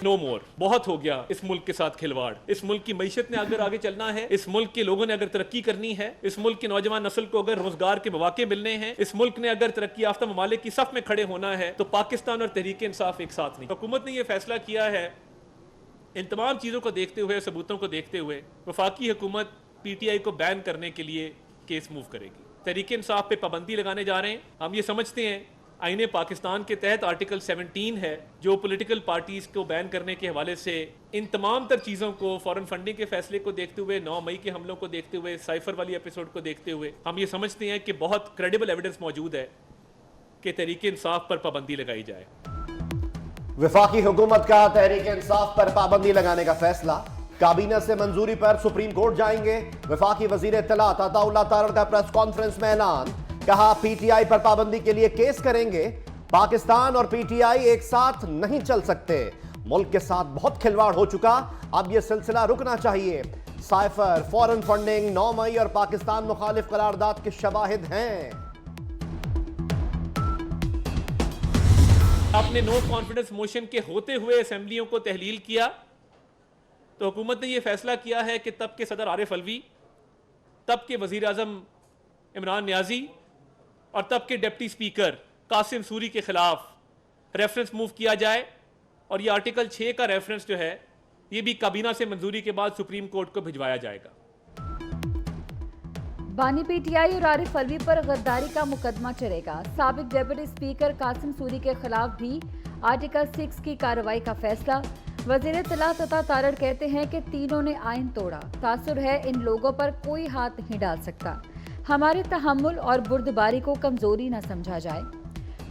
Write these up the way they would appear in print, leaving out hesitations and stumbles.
No मोर, बहुत हो गया इस मुल्क के साथ खिलवाड़। इस मुल्क की मईशत ने अगर आगे चलना है, इस मुल्क के लोगों ने अगर तरक्की करनी है, इस मुल्क की नौजवान नस्ल को अगर रोजगार के मौके मिलने हैं, इस मुल्क ने अगर तरक्की याफ्ता ममालिक की सफ में खड़े होना है, तो पाकिस्तान और तहरीक इंसाफ एक साथ नहीं। हुकूमत ने यह फैसला किया है, इन तमाम चीज़ों को देखते हुए, सबूतों को देखते हुए, वफाकी हुकूमत PTI को बैन करने के लिए केस मूव करेगी। तहरीक इंसाफ पे पाबंदी लगाने जा रहे हैं। हम ये समझते हैं आईने पाकिस्तान के तहत आर्टिकल 17 है, जो पॉलिटिकल पार्टीज को बैन करने के हवाले से इन तमाम तर चीज़ों को, फॉरेन फंडिंग के फैसले को देखते हुए, 9 मई के हमलों को देखते हुए, साइफर वाली एपिसोड को देखते हुए, हम ये समझते हैं कि बहुत क्रेडिबल एविडेंस मौजूद है कि तहरीक इंसाफ पर पाबंदी लगाई जाए। वफाकी हुकूमत का तहरीक इंसाफ पर पाबंदी लगाने का फैसला, काबीना से मंजूरी पर सुप्रीम कोर्ट जाएंगे। वफाकी वजीर इत्तलात अताउल्लाह तारड़ का प्रेस कॉन्फ्रेंस में ऐलान, कहा PTI पर पाबंदी के लिए केस करेंगे। पाकिस्तान और PTI एक साथ नहीं चल सकते, मुल्क के साथ बहुत खिलवाड़ हो चुका, अब यह सिलसिला रुकना चाहिए। साइफर, फॉरेन फंडिंग, 9 मई और पाकिस्तान मुखालिफ करारदाद के शवाहिद हैं। आपने नो कॉन्फिडेंस मोशन के होते हुए असेंबलियों को तहलील किया, तो हुकूमत ने यह फैसला किया है कि तब के सदर आरिफ अलवी, तब के वजीर आजम इमरान नियाजी और तब के डिप्टी स्पीकर कासिम सूरी के खिलाफ रेफरेंस मूव किया जाए, और यह आर्टिकल 6 का रेफरेंस जो है, यह भी काबीना से मंजूरी के बाद सुप्रीम कोर्ट को भिजवाया जाएगा। बानी PTI और आरिफ अलवी पर गद्दारी का मुकदमा चलेगा। साबिक डिप्टी स्पीकर कासिम सूरी के खिलाफ भी आर्टिकल 6 की कार्रवाई का फैसला। वजीर इत्तलात अता तारड़ कहते हैं कि तीनों ने आइन तोड़ा, तासुर है इन लोगों पर कोई हाथ नहीं डाल सकता। हमारे तहम्मुल और बुर्दबारी को कमजोरी न समझा जाए।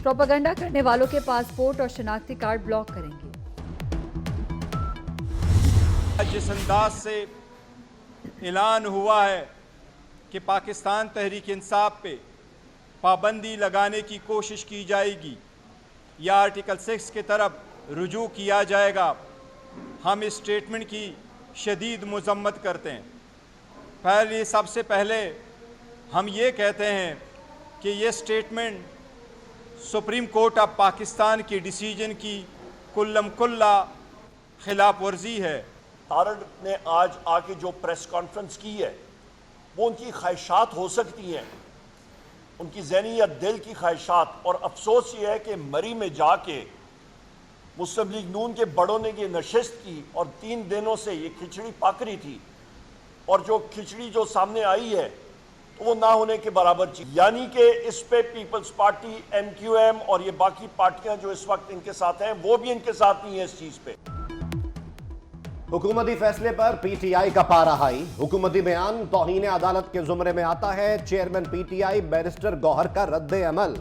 प्रोपेगेंडा करने वालों के पासपोर्ट और शनाख्ती कार्ड ब्लॉक करेंगे। जिस अंदाज से ऐलान हुआ है कि पाकिस्तान तहरीक इंसाफ पे पाबंदी लगाने की कोशिश की जाएगी या आर्टिकल 6 की तरफ रुजू किया जाएगा, हम इस स्टेटमेंट की शदीद मजम्मत करते हैं। सबसे पहले हम ये कहते हैं कि ये statement supreme court of Pakistan की डिसीजन की कुल्लम कुल्ला खिलाफ वर्जी है। तारड़ ने आज आके जो प्रेस कॉन्फ्रेंस की है, वो उनकी ख्वाहिशात हो सकती हैं, उनकी ज़हनी या दिल की ख्वाहिशात, और अफसोस ये है कि मरी में जाके मुस्लिम लीग नून के बड़ों ने ये नशिस्त की और 3 दिनों से ये खिचड़ी पक रही थी, और जो खिचड़ी जो सामने आई है तो वो ना होने के बराबर चीज। यानी कि इस पे पीपल्स पार्टी, MQM और ये बाकी पार्टियां जो इस वक्त इनके साथ हैं, वो भी इनके साथ नहीं है इस चीज पे। हुकूमती फैसले पर PTI का पारा हाई, हुकूमती बयान तौहीन अदालत के जुमरे में आता है। चेयरमैन PTI बैरिस्टर गौहर का रद्द अमल।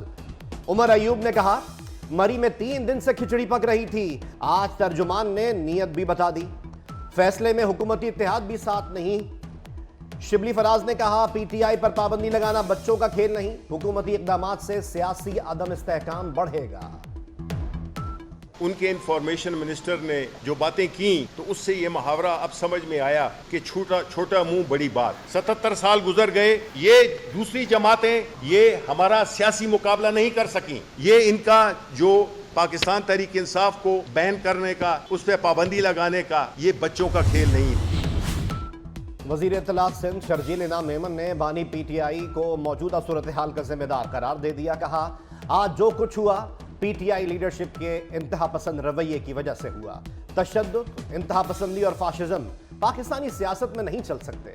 उमर अयूब ने कहा, मरी में 3 दिन से खिचड़ी पक रही थी, आज तर्जुमान ने नीयत भी बता दी। फैसले में हुकूमती इत्तेहाद भी साथ नहीं। शिबली फराज ने कहा, PTI पर पाबंदी लगाना बच्चों का खेल नहीं, हुकूमती इक़दामात से सियासी अदम इस्तेहकाम बढ़ेगा। उनके इंफॉर्मेशन मिनिस्टर ने जो बातें की, तो उससे ये मुहावरा अब समझ में आया कि छोटा छोटा मुंह बड़ी बात। 77 साल गुजर गए, ये दूसरी जमातें ये हमारा सियासी मुकाबला नहीं कर सकी। ये इनका जो पाकिस्तान तहरीक इंसाफ को बैन करने का, उस पर पाबंदी लगाने का, ये बच्चों का खेल नहीं। वजीर इत्तलात सिंध शर्जील इनाम मेमन ने बानी PTI को मौजूदा सूरत हाल का जिम्मेदार करार दे दिया। कहा, आज जो कुछ हुआ PTI लीडरशिप के इंतहा पसंद रवैये की वजह से हुआ। तशद्दुद, इंतहा पसंदी और फाशिज्म पाकिस्तानी सियासत में नहीं चल सकते।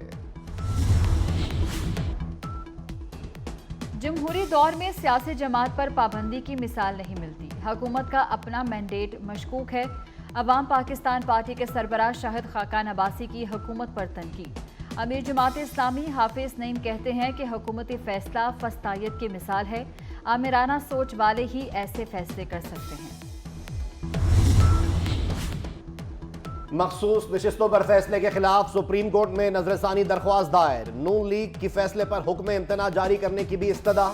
जमहूरी दौर में सियासी जमात पर पाबंदी की मिसाल नहीं मिलती। हुकूमत का अपना मैंडेट मशकूक है। अवाम पाकिस्तान पार्टी के सरबराह शाहिद खाकान अब्बासी की हुकूमत पर तनकीद। अमीर जमात इस्लामी हाफिज नईम कहते हैं कि हुकूमती फैसला फस्तायत की मिसाल है। आमिराना सोच वाले ही ऐसे फैसले कर सकते हैं। मखसूस नशिस्तों पर फैसले के खिलाफ सुप्रीम कोर्ट में नजरसानी दरख्वास्त दायर। नून लीग की फैसले पर हुक्म इम्तना जारी करने की भी इस्तदा।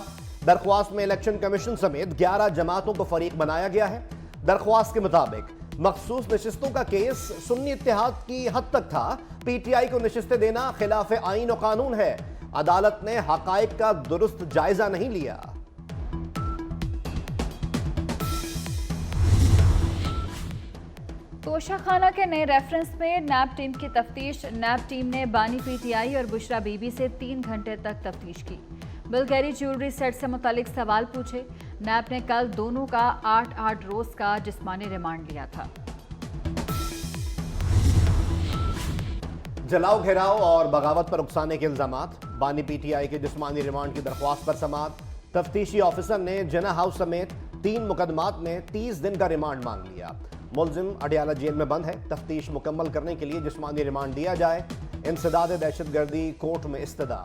दरख्वास्त में इलेक्शन कमीशन समेत 11 जमातों को फरीक बनाया गया है। दरख्वास्त के मुताबिक मखसूस नशिस्तों का केस सुन्नी इत्तेहाद की हद तक था। PTI को नशिस्तें देना खिलाफ आईन और कानून है। अदालत ने हकायक का दुरुस्त जायजा नहीं लिया। तोशाखाना के नए रेफरेंस में नैब टीम की तफ्तीश। नैब टीम ने बानी पीटीआई और बुशरा बीबी से 3 घंटे तक तफ्तीश की। बुल्गारी ज्वेलरी सेट से मुतालिक सवाल पूछे। नैब ने कल दोनों का 8-8 रोज का जिस्मानी रिमांड लिया था। जलाओ, घेराव और बगावत पर उकसाने के इल्जामात। बानी पीटीआई के जिस्मानी रिमांड की दरख्वास्त पर समाअत। तफ्तीशी ऑफिसर ने जिना हाउस समेत 3 मुकदमात में 30 दिन का रिमांड मांग लिया। मुलजिम अडियाला जेल में बंद है। तफ्तीश मुकम्मल करने के लिए जिस्मानी रिमांड दिया जाए। इंसदाद दहशतगर्दी कोर्ट में इस्तदा।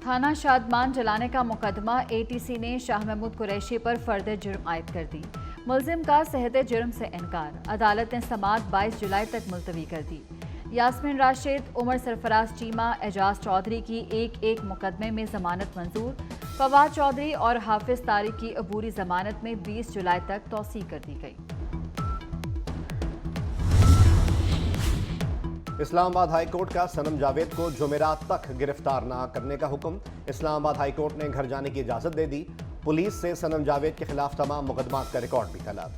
थाना शादमान जलाने का मुकदमा। एटीसी ने शाह महमूद कुरैशी पर फर्द जुर्म आयद कर दी। मुलजिम का सेहत जुर्म से इनकार। अदालत ने समाअत 22 जुलाई तक मुलतवी कर दी। यास्मीन राशिद, उमर सरफराज चीमा, एजाज चौधरी की एक मुकदमे में जमानत मंजूर। फवाद चौधरी और हाफिज तारिक की अबूरी जमानत में 20 जुलाई तक तौसीह कर दी गई। इस्लामाबाद हाई कोर्ट का सनम जावेद को जुमेरात तक गिरफ्तार न करने का हुक्म। इस्लामाबाद हाई कोर्ट ने घर जाने की इजाजत दे दी। पुलिस से सनम जावेद के खिलाफ तमाम मुकदमात का रिकॉर्ड भी तलब।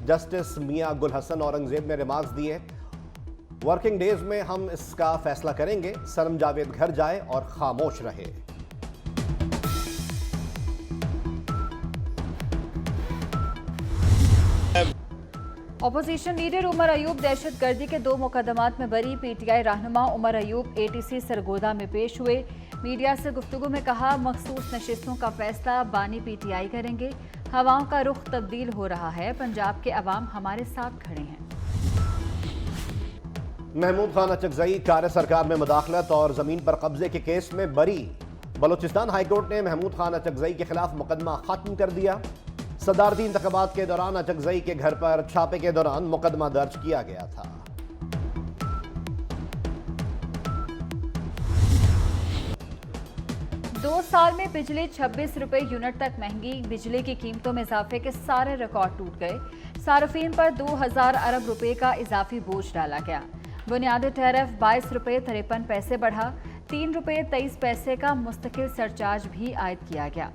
जस्टिस मियां गुल हसन औरंगजेब ने रिमार्क्स दिए। वर्किंग डेज में हम इसका फैसला करेंगे। सनम जावेद घर जाए और खामोश रहे। अपोजिशन लीडर उमर अयूब दहशतगर्दी के 2 मुकदमात में बरी। पीटीआई रहनुमा उमर अयूब एटीसी सरगोदा में पेश हुए। मीडिया से गुफ्तगू में कहा, मखसूस नशिस्तों का फैसला बानी पीटीआई करेंगे। हवाओं का रुख तब्दील हो रहा है। पंजाब के अवाम हमारे साथ खड़े हैं। महमूद खान अचकजई कार्य सरकार में मुदाखलत और जमीन पर कब्जे के केस में बरी। बलूचिस्तान हाईकोर्ट ने महमूद खान अचकजई के खिलाफ मुकदमा खत्म कर दिया। सदारती इंतखाबात के दौरान अचकजई के घर पर छापे के दौरान मुकदमा दर्ज किया गया था। दो साल में बिजली 26 रुपए यूनिट तक महंगी। बिजली की कीमतों में इजाफे के सारे रिकॉर्ड टूट गए। सार्फिन पर 2000 अरब रुपए का इजाफी बोझ डाला गया। बुनियादी टैरिफ 22 रुपए 53 पैसे बढ़ा। 3 रुपए 23 पैसे का मुस्तकिल सरचार्ज भी आयद किया गया।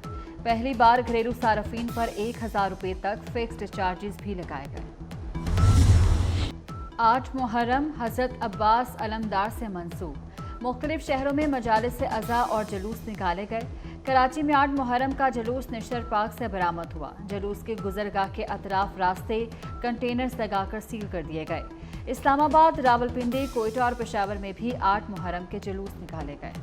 पहली बार घरेलू सार्फिन पर 1000 रुपए तक फिक्स्ड चार्जेस भी लगाए गए। 8 मुहर्रम हजरत अब्बास अलमदार से मंसूब। मुख्तलिफ शहरों में मजालिस से अज़ा और जुलूस निकाले गए। कराची में 8 मुहर्रम का जुलूस निशर पार्क से बरामद हुआ। जुलूस के गुजरगाह के अतराफ रास्ते कंटेनर्स लगाकर सील कर दिए गए। इस्लामाबाद, रावलपिंडी, कोयटा और पेशावर में भी 8 मुहर्रम के जुलूस निकाले गए।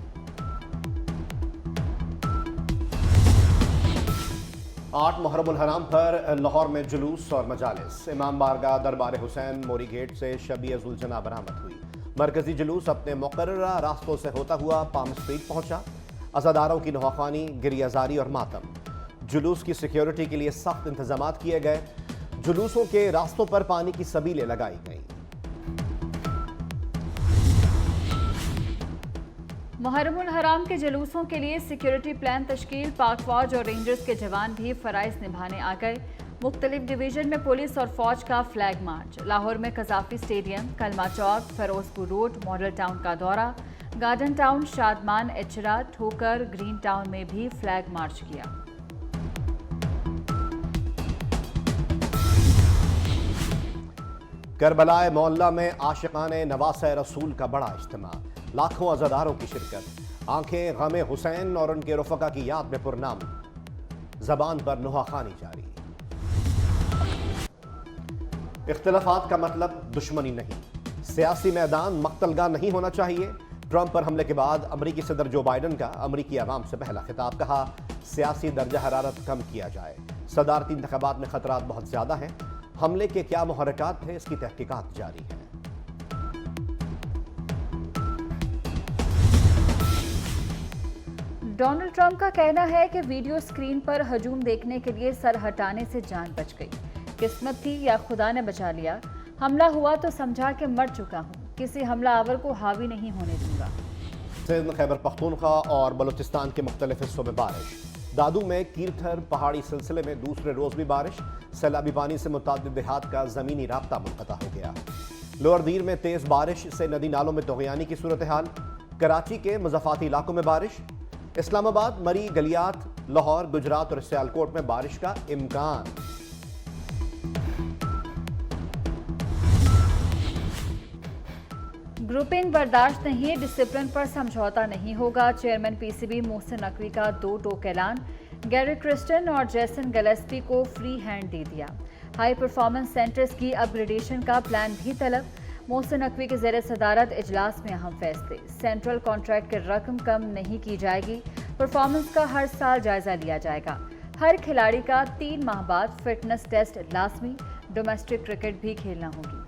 8 मुहर्रमुल हराम पर लाहौर में जुलूस और मजालिस। इमाम बारगाह दरबार हुसैन मोरी गेट से शबीह जुलजना बरामद हुई। मरकजी जुलूस अपने मुकर्ररा रास्तों से होता हुआ पाम स्ट्रीट पहुंचा। अज़ादारों की नवाखानी, गिरियाजारी और मातम। जुलूस की सिक्योरिटी के लिए सख्त इंतजाम किए गए। जुलूसों के रास्तों पर पानी की सबीलें लगाई गईं। मुहर्रमुल हराम के जुलूसों के लिए सिक्योरिटी प्लान तश्कील। पाक फौज और रेंजर्स के जवान भी फराइज निभाने आ गए। मुख्तलिफ डिवीजन में पुलिस और फौज का फ्लैग मार्च। लाहौर में कजाफी स्टेडियम, कलमा चौक, फिरोजपुर रोड, मॉडल टाउन का दौरा। गार्डन टाउन, शादमान, एचरा, ठोकर, ग्रीन टाउन में भी फ्लैग मार्च किया। करबलाए मोहल्ला में आशिकाने नवासे रसूल का बड़ा इज्तिमा। लाखों अज़ादारों की शिरकत। आंखें गमे हुसैन और उनके रफ़का की याद में पुरनाम। ज़बान पर नुहाखानी जारी। इख्तिलाफात का मतलब दुश्मनी नहीं। सियासी मैदान मख्तलगा नहीं होना चाहिए। ट्रंप पर हमले के बाद अमरीकी सदर जो बाइडन का अमरीकी अवाम से पहला खिताब। कहा, सियासी दर्जा हरारत कम किया जाए। सदारती इंतखाबात में खतरात बहुत ज्यादा हैं। हमले के क्या मुहर्रिकात थे, इसकी तहकीकात जारी है। डोनाल्ड ट्रंप का कहना है कि वीडियो स्क्रीन पर हजूम देखने के लिए सर हटाने से जान बच गई। किस्मत थी या खुदा ने बचा लिया। हमला हुआ तो समझा कि मर चुका हूँ। किसी हमला आवर को हावी नहीं होने दूंगा। सिंध, खैबर पख्तूनख्वा और बलूचिस्तान के मुख्तलिफ हिस्सों में बारिश। दादू में कीरथर पहाड़ी सिलसिले में दूसरे रोज भी बारिश। सैलाबी पानी से मुतादिद देहात का जमीनी राब्ता मुनक़ता हो गया। लोअर दीर में तेज बारिश से नदी नालों में तोग़यानी की सूरत हाल। कराची के मुज़फ़्फ़ाती इलाकों में बारिश। इस्लामाबाद, मरी, गलियात, लाहौर, गुजरात और सियालकोट में बारिश का इम्कान। ग्रुपिंग बर्दाश्त नहीं, डिसिप्लिन पर समझौता नहीं होगा। चेयरमैन पीसीबी मोहसिन नकवी का 2 टोक ऐलान। गैरी क्रिस्टन और जेसन गिलेस्पी को फ्री हैंड दे दिया। हाई परफॉर्मेंस सेंटर्स की अपग्रेडेशन का प्लान भी तलब। मोहसिन नकवी के ज़ेर सदारत इजलास में अहम फैसले। सेंट्रल कॉन्ट्रैक्ट की रकम कम नहीं की जाएगी। परफॉर्मेंस का हर साल जायजा लिया जाएगा। हर खिलाड़ी का 3 माह बाद फिटनेस टेस्ट लाजमी। डोमेस्टिक क्रिकेट भी खेलना होगी।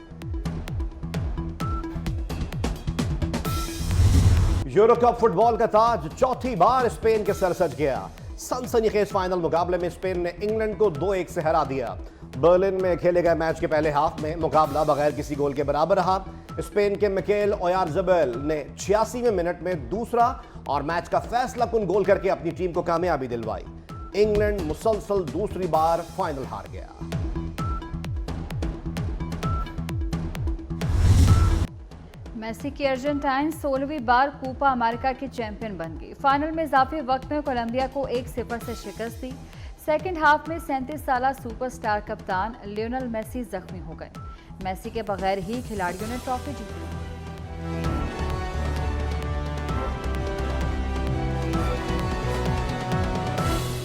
यूरो कप फुटबॉल का ताज चौथी बार स्पेन के सर सज गया। सनसनीखेज फाइनल मुकाबले में स्पेन ने इंग्लैंड को 2-1 से हरा दिया। बर्लिन में खेले गए मैच के पहले हाफ में मुकाबला बगैर किसी गोल के बराबर रहा। स्पेन के मिकेल ओयारज़ाबल ने 86वें मिनट में दूसरा और मैच का फैसला कुन गोल करके अपनी टीम को कामयाबी दिलवाई। इंग्लैंड मुसलसल दूसरी बार फाइनल हार गया। मेसी की अर्जेंटाइन 16वीं बार कोपा अमेरिका की चैंपियन बन गई। फाइनल में इजाफी वक्त में कोलंबिया को 1-0 से शिकस्त दी। सेकंड हाफ में 37 साला सुपरस्टार कप्तान लियोनेल मेसी जख्मी हो गए। मेसी के बगैर ही खिलाड़ियों ने ट्रॉफी जीती।